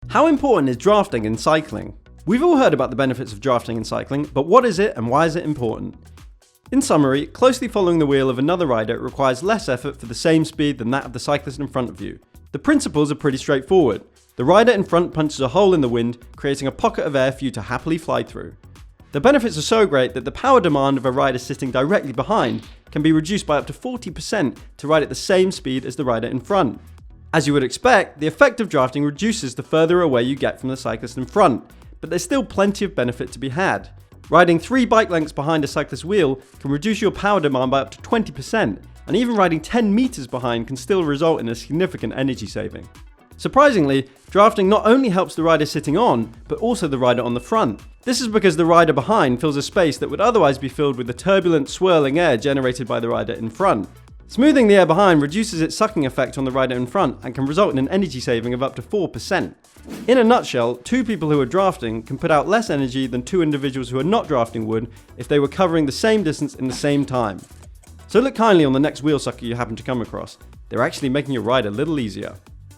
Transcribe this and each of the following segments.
How important is drafting in cycling? We've all heard about the benefits of drafting in cycling, but what is it and why is it important? In summary, closely following the wheel of another rider requires less effort for the same speed than that of the cyclist in front of you. The principles are pretty straightforward. The rider in front punches a hole in the wind, creating a pocket of air for you to happily fly through. The benefits are so great that the power demand of a rider sitting directly behind can be reduced by up to 40% to ride at the same speed as the rider in front. As you would expect, the effect of drafting reduces the further away you get from the cyclist in front, but there's still plenty of benefit to be had. Riding 3 bike lengths behind a cyclist's wheel can reduce your power demand by up to 20%, and even riding 10 meters behind can still result in a significant energy saving. Surprisingly, drafting not only helps the rider sitting on, but also the rider on the front. This is because the rider behind fills a space that would otherwise be filled with the turbulent, swirling air generated by the rider in front. Smoothing the air behind reduces its sucking effect on the rider in front and can result in an energy saving of up to 4%. In a nutshell, 2 people who are drafting can put out less energy than 2 individuals who are not drafting would if they were covering the same distance in the same time. So look kindly on the next wheel sucker you happen to come across. They're actually making your ride a little easier.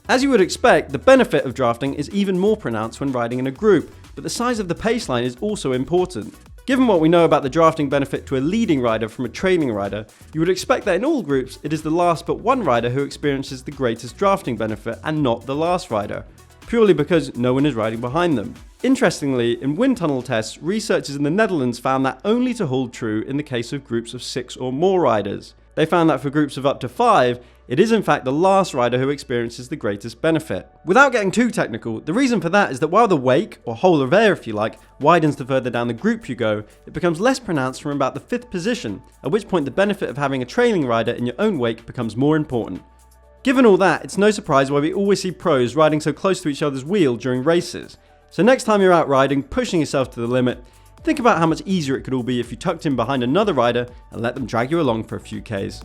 As you would expect, the benefit of drafting is even more pronounced when riding in a group, but the size of the pace line is also important. Given what we know about the drafting benefit to a leading rider from a trailing rider, you would expect that in all groups it is the last but one rider who experiences the greatest drafting benefit and not the last rider, purely because no one is riding behind them. Interestingly, in wind tunnel tests, researchers in the Netherlands found that only to hold true in the case of groups of 6 or more riders. They found that for groups of up to 5, it is in fact the last rider who experiences the greatest benefit. Without getting too technical, the reason for that is that while the wake, or hole of air if you like, widens the further down the group you go, it becomes less pronounced from about the 5th position, at which point the benefit of having a trailing rider in your own wake becomes more important. Given all that, it's no surprise why we always see pros riding so close to each other's wheel during races. So next time you're out riding, pushing yourself to the limit, think about how much easier it could all be if you tucked in behind another rider and let them drag you along for a few Ks.